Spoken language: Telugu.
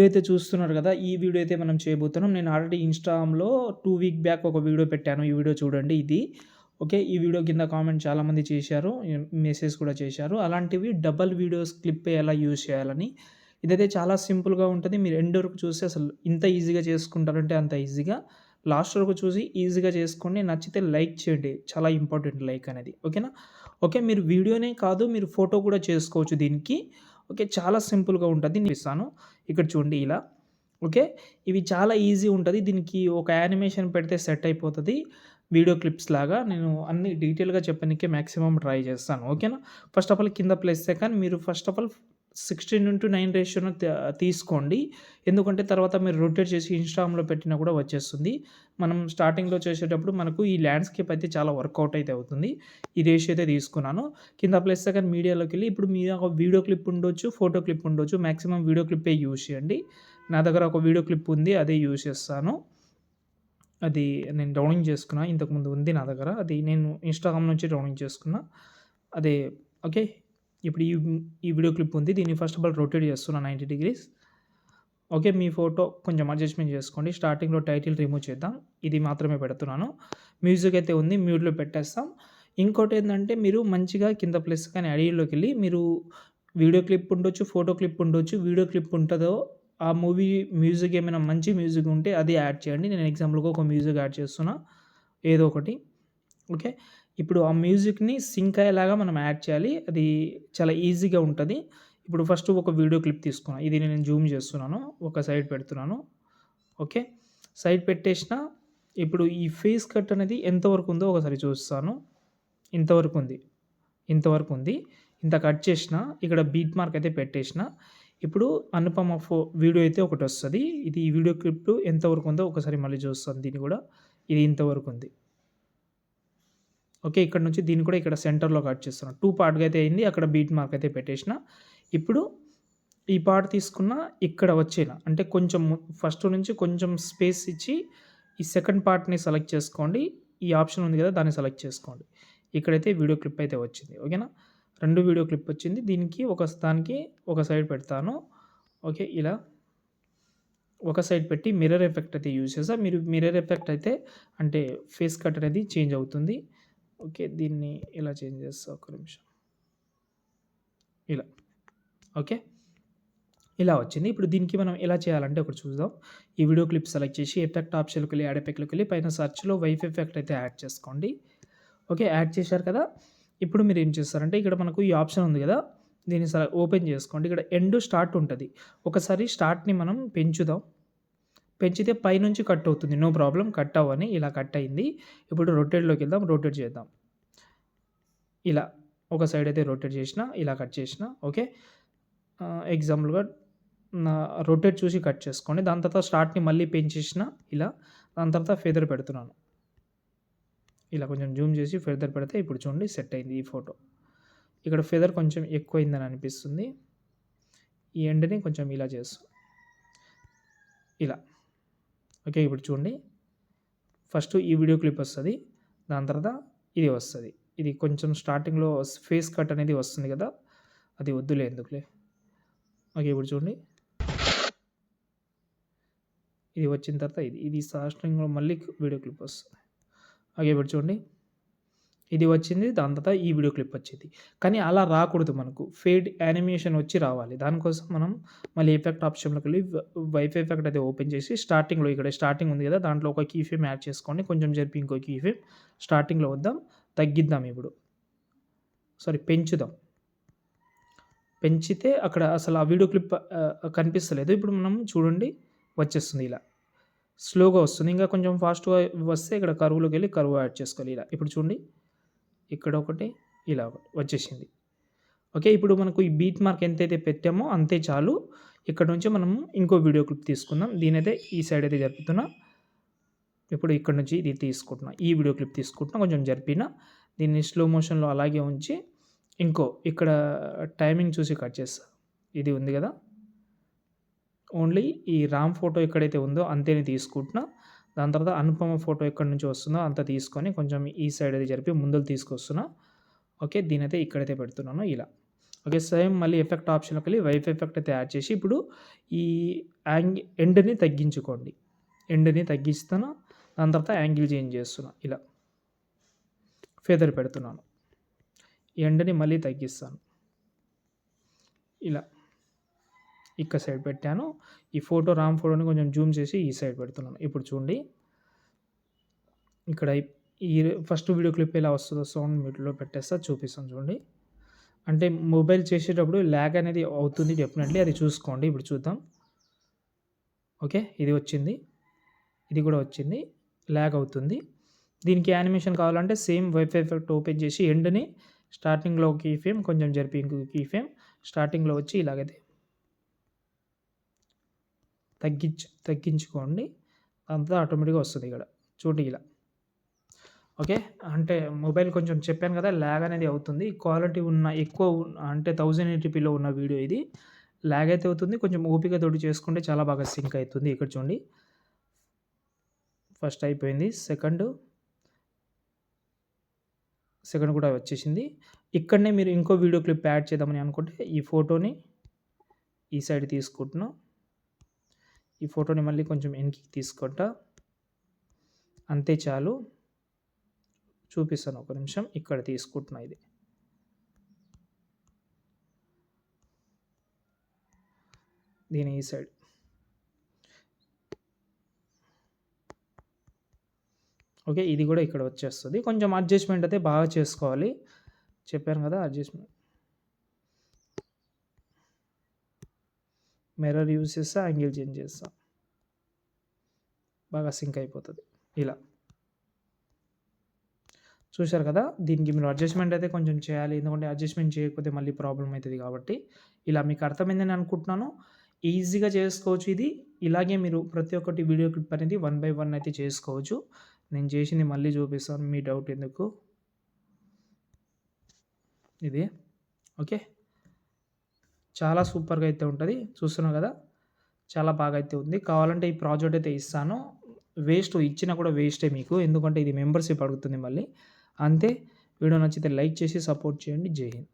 వీడియో అయితే చూస్తున్నారు కదా! ఈ వీడియో అయితే మనం చేయబోతున్నాం. నేను ఆల్రెడీ ఇన్‌స్టాగ్రామ్‌లో 2 వీక్ బ్యాక్ ఒక వీడియో పెట్టాను. ఈ వీడియో చూడండి ఇది. ఓకే. ఈ వీడియో కింద కామెంట్ చాలామంది చేశారు. మెసేజ్ కూడా చేశారు. అలాంటివి డబుల్ వీడియోస్ క్లిప్ ఎలా యూజ్ చేయాలని. ఇదైతే చాలా సింపుల్‌గా ఉంటది. మీరు ఎండ్ వరకు చూస్తే అసలు ఇంత ఈజీగా చేసుకుంటారంటే అంత ఈజీగా. లాస్ట్ వరకు చూసి ఈజీగా చేసుకోండి. నచ్చితే లైక్ చేయండి. చాలా ఇంపార్టెంట్ లైక్ అనేది. ఓకేనా? ఓకే. మీరు వీడియోనే కాదు మీరు ఫోటో కూడా చేసుకోవచ్చు దీనికి. ఓకే. చాలా సింపుల్‌గా ఉంటది. నేనిస్తాను. ఇక్కడ చూడండి ఇలా. ఓకే. ఇవి చాలా ఈజీ ఉంటది. దీనికి ఒక యానిమేషన్ పెడితే సెట్ అయిపోతది. వీడియో క్లిప్స్ లాగా. నేను అన్నీ డీటెయిల్‌గా చెప్పనీకే మాక్సిమం ట్రై చేస్తాను. ఓకేనా? ఫస్ట్ ఆఫ్ ఆల్ కింద ప్లస్ సెకండ్ మీరు ఫస్ట్ ఆఫ్ ఆల్ 16:9 రేషియోను తీసుకోండి. ఎందుకంటే తర్వాత మీరు రొటేట్ చేసి ఇన్‌స్టాగ్రామ్‌లో పెట్టినా కూడా వచ్చేస్తుంది. మనం స్టార్టింగ్‌లో చేసేటప్పుడు మనకు ఈ ల్యాండ్‌స్కేప్ అయితే చాలా వర్కౌట్ అయితే అవుతుంది. ఈ రేషియో అయితే తీసుకున్నాను. కింద ప్లస్ సెకండ్ మీడియాలోకెళ్ళి ఇప్పుడు మీ ఒక వీడియో క్లిప్ ఉండొచ్చు, ఫోటో క్లిప్ ఉండొచ్చు. మాక్సిమం వీడియో క్లిప్పే యూజ్ చేయండి. నా దగ్గర ఒక వీడియో క్లిప్ ఉంది. అదే యూజ్ చేస్తాను. అది నేను డౌన్లోడ్ చేసుకున్నా. ఇంతకుముందు ఉంది నా దగ్గర. అది నేను ఇన్‌స్టాగ్రామ్ నుంచి డౌన్లోడ్ చేసుకున్నా. అదే ఓకే. ఇప్పుడు ఈ వీడియో క్లిప్ ఉంది. దీన్ని ఫస్ట్ ఆఫ్ ఆల్ రొటేట్ చేస్తున్నా 90 డిగ్రీస్. ఓకే. మీ ఫోటో కొంచెం అడ్జస్ట్‌మెంట్ చేసుకోండి. స్టార్టింగ్‌లో టైటిల్ రిమూవ్ చేద్దాం. ఇది మాత్రమే పెడుతున్నాను. మ్యూజిక్ అయితే ఉంది. మ్యూట్‌లో పెట్టేస్తాం. ఇంకోటేందంటే మీరు మంచిగా కింద ప్లస్ కానీ ఐడియాలోకెళ్ళి మీరు వీడియో క్లిప్ ఉండొచ్చు, ఫోటో క్లిప్ ఉండొచ్చు. వీడియో క్లిప్ ఉంటదో ఆ మూవీ మ్యూజిక్ ఏమైనా మంచి మ్యూజిక్ ఉంటే అది యాడ్ చేయండి. నేను ఎగ్జాంపుల్‌గా ఒక మ్యూజిక్ యాడ్ చేస్తున్నా. ఏదో ఒకటి. ఓకే. ఇప్పుడు ఆ మ్యూజిక్‌ని సింక్ అయ్యేలాగా మనం యాడ్ చేయాలి. అది చాలా ఈజీగా ఉంటది. ఇప్పుడు ఫస్ట్ ఒక వీడియో క్లిప్ తీసుకున్నా. ఇది నేను జూమ్ చేస్తున్నాను. ఒక సైడ్ పెడుతున్నాను. ఓకే. సైడ్ పెట్టేసిన. ఇప్పుడు ఈ ఫేస్ కట్ అనేది ఎంతవరకు ఉందో ఒకసారి చూస్తాను. ఇంతవరకు ఉంది. ఇంతవరకు ఉంది. ఇంత కట్ చేసిన. ఇక్కడ బీట్ మార్క్ అయితే పెట్టేసిన. ఇప్పుడు అనుపమ వీడియో అయితే ఒకటొస్తది. ఇది ఈ వీడియో క్లిప్ ఎంతవరకు ఉందో ఒకసారి మళ్ళీ చూస్తాను దీన్ని గూడా. ఇది ఇంతవరకు ఉంది. ఓకే. ఇక్కడ నుంచి దీన్ని కూడా ఇక్కడ సెంటర్‌లో కట్ చేస్తున్నా. 2 పార్ట్‌గా అయితే అయింది. అక్కడ బీట్ మార్క్ అయితే పెట్టేసిన. ఇప్పుడు ఈ పార్ట్ తీసుకున్న ఇక్కడ వచ్చేన అంటే కొంచెం ఫస్ట్ నుంచి కొంచెం స్పేస్ ఇచ్చి ఈ సెకండ్ పార్ట్‌ని సెలెక్ట్ చేసుకోండి. ఈ ఆప్షన్ ఉంది కదా! దాన్ని సెలెక్ట్ చేసుకోండి. ఇక్కడైతే వీడియో క్లిప్ అయితే వచ్చింది. ఓకేనా? 2 వీడియో క్లిప్ వచ్చింది. దీనికి దానికి ఒక సైడ్ పెడతాను. ఓకే. ఇలా ఒక సైడ్ పెట్టి మిర్రర్ ఎఫెక్ట్ అయితే యూజ్ చేశా. మీరు మిర్రర్ ఎఫెక్ట్ అయితే అంటే ఫేస్ కట్ అనేది చేంజ్ అవుతుంది. ఓకే. దీన్ని ఇలా చేంజ్ చేస్తా ఒక్క నిమిషం. ఇలా. ఓకే. ఇలా వచ్చింది. ఇప్పుడు దీనికి మనం ఎలా చేయాలంటే ఒకటి చూద్దాం. ఈ వీడియో క్లిప్ సెలెక్ట్ చేసి ఎఫెక్ట్ ఆప్షన్‌లోకెళ్ళి యాడ్ ఎఫెక్ట్‌లోకెళ్ళి పైన సెర్చ్‌లో వైఫ్ ఎఫెక్ట్ అయితే యాడ్ చేసుకోండి. ఓకే. యాడ్ చేశారు కదా! ఇప్పుడు మీరేం చేస్తారంటే ఇక్కడ మనకు ఈ ఆప్షన్ ఉంది కదా! దీన్ని ఓపెన్ చేసుకోండి. ఇక్కడ ఎండ్, స్టార్ట్ ఉంటది. ఒకసారి స్టార్ట్‌ని మనం పెంచుదాం. పెంచితే పైనుంచి కట్ అవుతుంది. నో ప్రాబ్లమ్ కట్ అవ్వని. ఇలా కట్ అయింది. ఇప్పుడు రొటేట్‌లోకెళ్దాం. రొటేట్ చేద్దాం. ఇలా ఒక సైడ్ అయితే రొటేట్ చేసిన. ఇలా కట్ చేసిన. ఓకే. ఎగ్జాంపుల్‌గా రొటేట్ చూసి కట్ చేసుకోండి. దాని తర్వాత స్టార్ట్‌ని మళ్ళీ పెంచేసిన ఇలా. దాని తర్వాత ఫెదర్ పెడుతున్నాను. ఇలా కొంచెం జూమ్ చేసి ఫెదర్ పెడితే ఇప్పుడు చూడండి సెట్ అయింది ఈ ఫోటో. ఇక్కడ ఫెదర్ కొంచెం ఎక్కువైందని అనిపిస్తుంది. ఈ ఎండ్‌ని కొంచెం ఇలా చేస్తాం. ఇలా. ఓకే. ఇప్పుడు చూడండి. ఫస్ట్ ఈ వీడియో క్లిప్ వస్తది. దాని తర్వాత ఇది వస్తది. ఇది కొంచెం స్టార్టింగ్‌లో ఫేస్ కట్ అనేది వస్తుంది కదా! అది వద్దులే ఎందుకులే. ఓకే. ఇప్పుడు చూడండి. ఇది వచ్చిన తర్వాత ఇది స్టార్టింగ్‌లో మళ్ళీ వీడియో క్లిప్ వస్తది. ఓకే. ఇప్పుడు చూడండి. ఇది వచ్చింది. దాని తర్వాత ఈ వీడియో క్లిప్ వచ్చింది. కానీ అలా రాకూడదు మనకు. ఫేడ్ యానిమేషన్ వచ్చి రావాలి. దానికోసం మనం మళ్ళీ ఎఫెక్ట్ ఆప్షన్‌లోకెళ్ళి వైఫ్ ఎఫెక్ట్ అయితే ఓపెన్ చేసి స్టార్టింగ్‌లో ఇక్కడ స్టార్టింగ్ ఉంది కదా! దాంట్లో ఒక కీ ఫ్రేమ్ యాడ్ చేసుకోండి. కొంచెం జరిపి ఇంకో కీ ఫ్రేమ్ స్టార్టింగ్‌లో వద్దాం. తగ్గిద్దాం ఇప్పుడు. సారీ పెంచుదాం. పెంచితే అక్కడ అసలు ఆ వీడియో క్లిప్ కనిపిస్తలేదు. ఇప్పుడు మనం చూడండి వచ్చేస్తుంది ఇలా. స్లోగా వస్తుంది. ఇంకా కొంచెం ఫాస్ట్‌గా వస్తే ఇక్కడ కర్వ్‌లోకెళ్ళి కర్వ్ యాడ్ చేసుకోవాలి ఇలా. ఇప్పుడు చూడండి. ఇక్కడ ఒకటి, ఇలా ఒకటి వచ్చేసింది. ఓకే. ఇప్పుడు మనకు ఈ బీట్ మార్క్ ఎంతైతే పెట్టామో అంతే చాలు. ఇక్కడ నుంచి మనము ఇంకో వీడియో క్లిప్ తీసుకుందాం. దీనైతే ఈ సైడ్ అయితే జరుపుతున్నా. ఇప్పుడు ఇక్కడ నుంచి ఇది తీసుకుంటున్నా. ఈ వీడియో క్లిప్ తీసుకుంటున్నా. కొంచెం జరిపిన. దీన్ని స్లో మోషన్‌లో అలాగే ఉంచి ఇక్కడ టైమింగ్ చూసి కట్ చేస్తా. ఇది ఉంది కదా! ఓన్లీ ఈ రామ్ ఫోటో ఎక్కడైతే ఉందో అంతేనే తీసుకుంటున్నా. దాని తర్వాత అనుపమ ఫోటో ఎక్కడి నుంచి వస్తుందో అంత తీసుకొని కొంచెం ఈ సైడ్ అది జరిపి ముందుకు తీసుకొస్తున్నా. ఓకే. దీనైతే ఇక్కడైతే పెడుతున్నాను ఇలా. ఓకే. సేమ్ మళ్ళీ ఎఫెక్ట్ ఆప్షన్‌లోకి వెళ్ళి వైఫ్ ఎఫెక్ట్ అయితే యాడ్ చేసి ఇప్పుడు ఈ ఎండ్‌ని తగ్గించుకోండి. ఎండ్‌ని తగ్గిస్తాను. దాని తర్వాత యాంగిల్ చేంజ్ చేస్తున్నా. ఇలా ఫెదర్ పెడుతున్నాను. ఎండ్‌ని మళ్ళీ తగ్గిస్తాను. ఇలా ఇక్కడ సైడ్ పెట్టాను. ఈ రామ్ ఫోటోని కొంచెం జూమ్ చేసి ఈ సైడ్ పెడుతున్నాను. ఇప్పుడు చూడండి. ఇక్కడ ఈ ఫస్ట్ వీడియో క్లిప్ ఎలా వస్తుందో సౌండ్ మ్యూట్లో పెట్టేస్తా చూపిస్తాను చూడండి. అంటే మొబైల్ చేసేటప్పుడు ల్యాగ్ అనేది అవుతుంది డెఫినెట్లీ, అది చూసుకోండి. ఇప్పుడు చూద్దాం. ఓకే. ఇది వచ్చింది. ఇది కూడా వచ్చింది. ల్యాగ్ అవుతుంది. దీనికి యానిమేషన్ కావాలంటే సేమ్ వైఫై ఎఫెక్ట్ ఓపెన్ చేసి ఎండ్‌ని స్టార్టింగ్‌లో ఒక కీ ఫ్రేమ్, కొంచెం జరిపి ఇంకొక కీ ఫ్రేమ్, స్టార్టింగ్‌లో వచ్చి ఇలాగైతే తగ్గించుకోండి. అంతా ఆటోమేటిక్‌గా వస్తుంది ఇక్కడ. చూడండి ఇలా. ఓకే. అంటే మొబైల్ కొంచెం చెప్పాను కదా, ల్యాగ్ అనేది అవుతుంది. క్వాలిటీ ఉన్న ఎక్కువ అంటే 1080pలో ఉన్న వీడియో ఇది. ల్యాగ్ అయితే అవుతుంది. కొంచెం ఓపికతోటి చేసుకుంటే చాలా బాగా సింక్ అయితుంది. ఇక్కడ చూడండి. ఫస్ట్ అయిపోయింది. సెకండ్ కూడా వచ్చేసింది. ఇక్కడనే మీరు ఇంకో వీడియో క్లిప్ యాడ్ చేద్దామని అనుకుంటే ఈ ఫోటోని ఈ సైడ్ తీసుకుంటున్నా. ఈ ఫోటోని మళ్ళీ కొంచెం వెనక్కి తీసుకుంటా. అంతే చాలు. చూపిస్తాను ఒక నిమిషం. ఇక్కడ తీసుకుంటున్నా ఇది. దీని ఈ సైడ్. ఓకే. ఇది కూడా ఇక్కడ వచ్చేస్తుంది. కొంచెం అడ్జస్ట్‌మెంట్ అయితే బాగా చేసుకోవాలి. చెప్పాను కదా అడ్జస్ట్‌మెంట్. మిర్రర్ యూజ్ చేస్తా, యాంగిల్ చేంజ్ చేస్తా. బాగా సింక్ అయిపోతుంది. ఇలా. చూశారు కదా! దీనికి మీరు అడ్జస్ట్‌మెంట్ అయితే కొంచెం చేయాలి. ఎందుకంటే అడ్జస్ట్‌మెంట్ చేయకపోతే మళ్ళీ ప్రాబ్లమ్ అయితది కాబట్టి. ఇలా మీకు అర్థమైందని అనుకుంటున్నాను. ఈజీగా చేసుకోవచ్చు ఇది. ఇలాగే మీరు ప్రతి ఒక్కటి వీడియో క్లిప్ అనేది 1 బై 1 అయితే చేసుకోవచ్చు. నేను చేసింది మళ్ళీ చూపిస్తాను, మీ డౌట్ ఎందుకు. ఇది. ఓకే. చాలా సూపర్‌గా అయితే ఉంటది. చూస్తున్నారు కదా! చాలా బాగా అయితే ఉంది. కావాలంటే ఈ ప్రాజెక్ట్ అయితే ఇస్తాను. ఇచ్చినా కూడా వేస్టే మీకు. ఎందుకంటే ఇది మెంబర్‌షిప్ అడుగుతుంది మళ్ళీ. అంతే. వీడియో నచ్చితే లైక్ చేసి సపోర్ట్ చేయండి. జై హింద్.